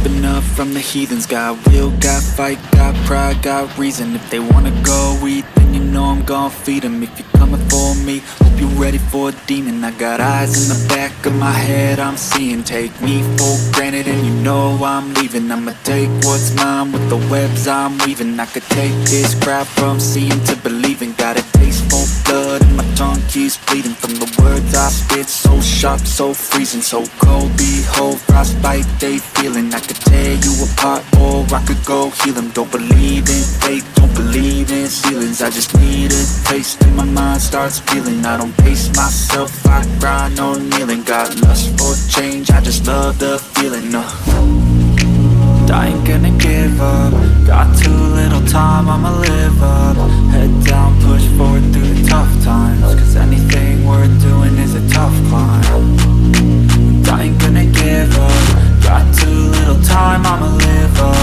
creeping up from the heathens. Got will, got fight, got pride, got reason. If they wanna go eat, then you know I'm gon' feed them. If you're coming for me, hope you're ready for a demon. I got eyes in the back of my head, I'm seeing. Take me for granted and you know I'm leaving. I'ma take what's mine with the webs I'm weaving. I could take this crowd from seeing to believing. Got a taste for blood and my tongue keeps bleeding from the words I spit. So sharp, so freezing, so cold. Behold, frostbite they feeling. I could tear you apart or I could go heal them. Don't believe in fate, don't believe in ceilings. I just need a taste and my mind starts feeling. I don't pace myself, I grind on kneeling. Got lust for change, I just love the feeling. I ain't gonna give up. Got too little time, I'ma live up. Head down, push forward through the tough times. Cause anything worth doing is a tough climb. I ain't gonna give up. Got too little time, I'ma live up.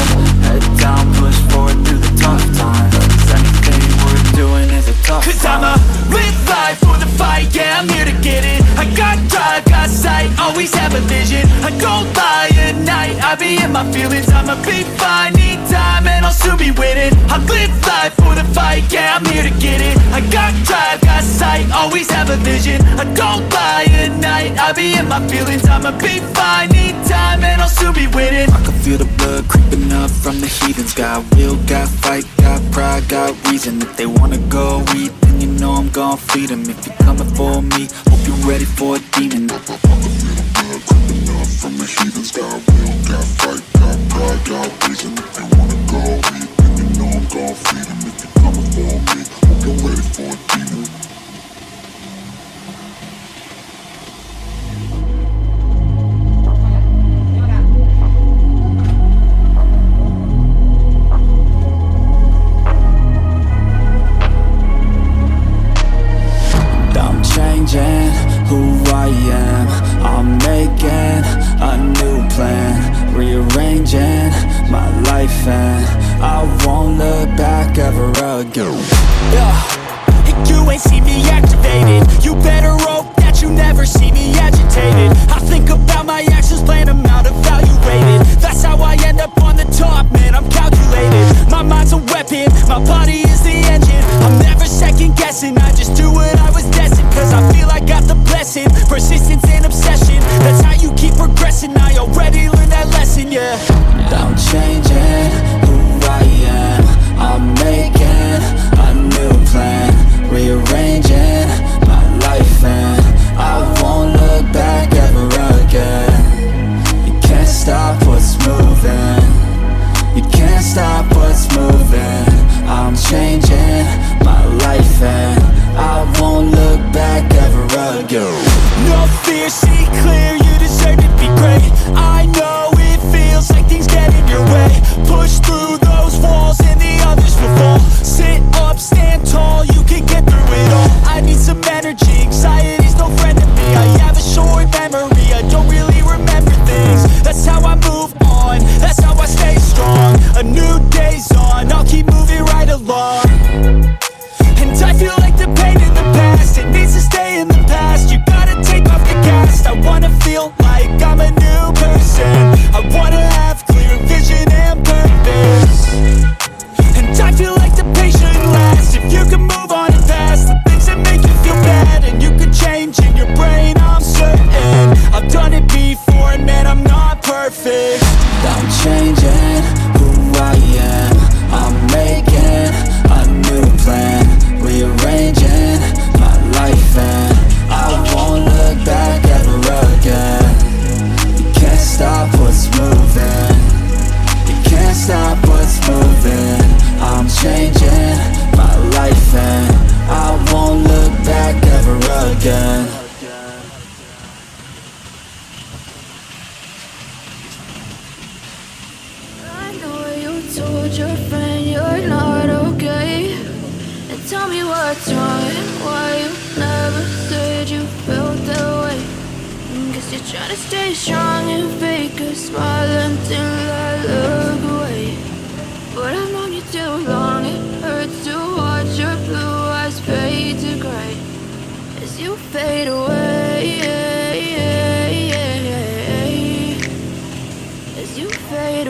Head down, push forward through the tough times. Cause anything worth doing is a tough climb. Cause I'ma live life for the fight, yeah, I'm here to get it. I got drive, got sight, always have a vision. I don't lie at night, I be in my feelings. I'ma be fine, need time, and I'll soon be winning. I live life for the fight, yeah, I'm here to get it. I got drive, got sight, always have a vision. I don't lie at night, I be in my feelings. I'ma be fine, need time, and I'll soon be winning. I can feel the blood creeping up from the heathens. Got will, got fight, got pride, got reason. If they wanna go eat, then you know I'm gon' feed them. If you're coming for me, hope you're ready for a demon. I can feel the blood creeping up from the heathens. Got will, got fight, got pride, got reason. If they wanna go eat, then you know I'm gon' feed them. If you're coming for me, hope you're ready for a demon. Who I am, I'm making a new plan, rearranging my life and I won't look back ever again. You ain't see me activated. You better hope that you never see me agitated. I think about my actions, plan them out, evaluated. That's how I end up on the top, man, I'm calculated. My mind's a weapon, my body is the engine. I'm never second guessing, I just do what I was destined. Cause I feel I got the blessing, persistence and obsession. That's how you keep progressing, I already learned that lesson, yeah. I'm changing who I am, I'm making a new plan, rearranging my life and I won't look back ever again. You can't stop what's moving, you can't stop what's moving. I'm changing my life and I won't look back ever again. No fear, see clear, you deserve to be great. I know it feels like things get in your way. Push through those walls and the others will fall. Sit up, stand tall, you can get through it all. I need some energy, anxiety's no friend to me. I have a short memory, I don't really remember things. That's how I move on, that's how I stay strong. A new day's on, I'll keep moving right along. And I feel like the pain in the past, it needs to stay in the past. You gotta take off the cast. I wanna feel like I'm a new person. I wanna have clear vision and purpose. And I feel like the pain shouldn't last. If you can move on and past the things that make you feel bad, and you can change in your brain, I'm certain. I've done it before and man, I'm not perfect. I'm changing who I am, I'm making a new plan, rearranging my life and I won't look back ever again. You can't stop what's moving, you can't stop what's moving. I'm changing my life and I won't look back ever again. I know you told your friend you're not okay, and tell me what's wrong and why you never said you felt that way. Guess you're trying to stay strong and fake a smile until I look away. But I've known you too long, it hurts to watch your blue eyes fade to gray as you fade away, as you fade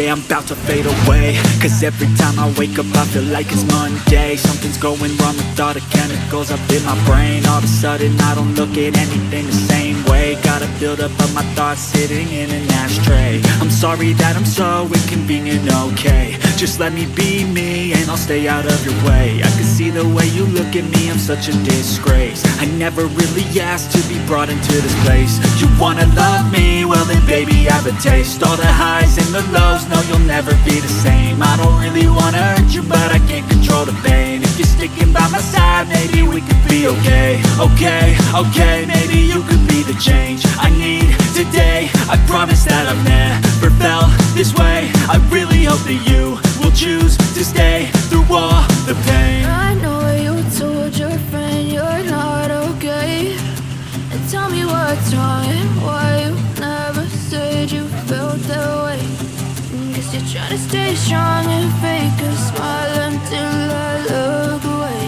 yeah, I'm about to fade away. Cause every time I wake up I feel like it's Monday. Something's going wrong with all the chemicals up in my brain. All of a sudden I don't look at anything the same way. Gotta build up of my thoughts sitting in an ashtray. I'm sorry that I'm so inconvenient, okay. Just let me be me and I'll stay out of your way. I can see the way you look at me, I'm such a disgrace. I never really asked to be brought into this place. You wanna love me? Well then baby I have a taste. All the highs and the lows, no you'll never be the same. I don't really wanna hurt you but I can't control the pain. If you're sticking by my side, maybe we could be okay. Okay, maybe you could be the change I need today. I promise that I've never felt this way. I really hope that you will choose to stay through all the pain. I know you told your friend you're not okay, and tell me what's wrong and why you never said you felt that way. Guess you're trying to stay strong and fake a smile until I look away.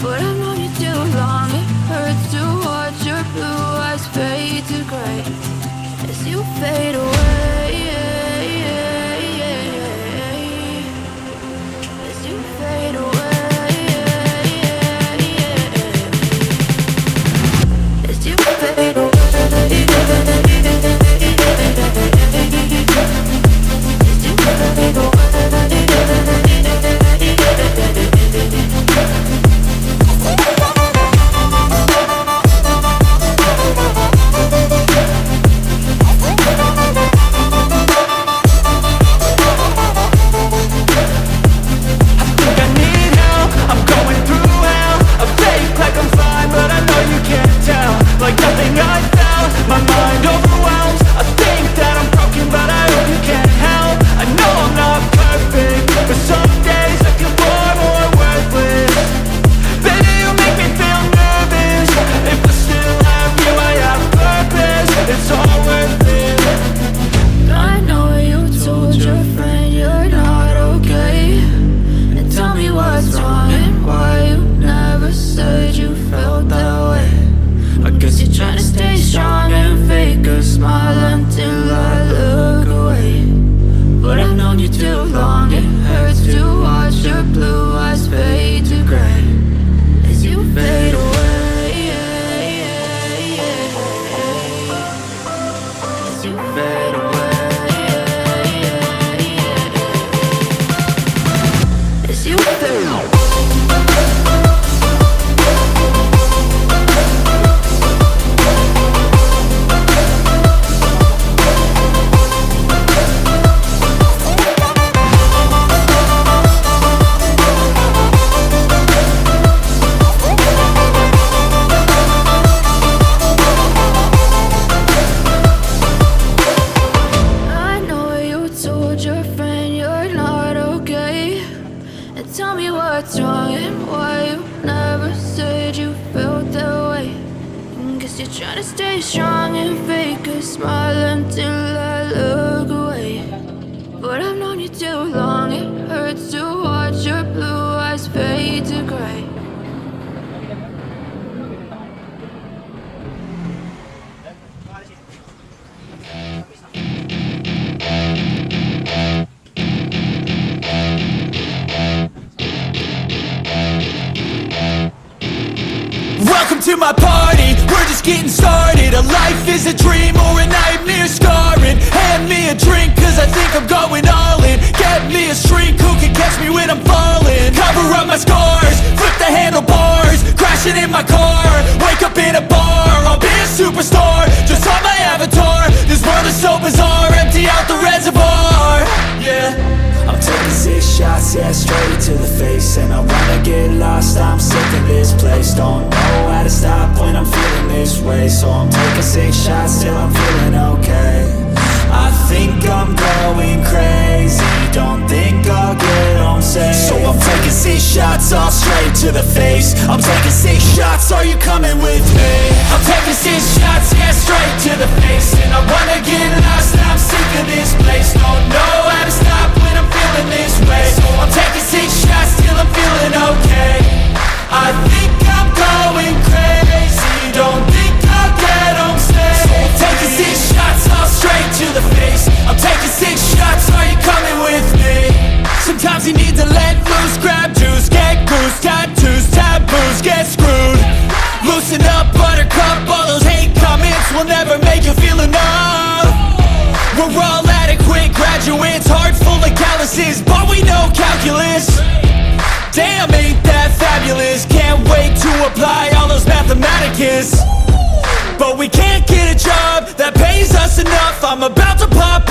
But I've known you too long, it hurts to watch your blue eyes fade to gray as you fade away. As you fade away. As you fade away. To my party, we're just getting started. A life is a dream or a nightmare scarring. Hand me a drink cause I think I'm going all in. Get me a shrink who can catch me when I'm falling. Cover up my scars, flip the handlebars, crashing in my car, wake up in a bar. I'll be a superstar, just on my avatar. This world is so bizarre, empty out the reservoir. Yeah, I'm taking 6 shots, yeah, straight to the face. And I wanna get lost, I'm sick of this place. Don't know how to stop when I'm feeling this way. So I'm taking 6 shots till I'm feeling okay. I think I'm going crazy, don't think I'll get home safe. So I'm taking 6 shots all straight to the face. I'm taking 6 shots, are you coming with me? I'm taking 6 shots, yeah, straight to the face. And I wanna get lost, I'm sick of this place. Don't know how to stop when I'm feeling this way. So I'm taking 6 shots till I'm feeling okay. I think I'm going crazy, don't think I'll get home safe. So I'm taking 6 shots all straight to the face. I'm taking 6 shots, are you coming classes, but we know calculus. Damn, ain't that fabulous. Can't wait to apply all those mathematicus. But we can't get a job that pays us enough. I'm about to pop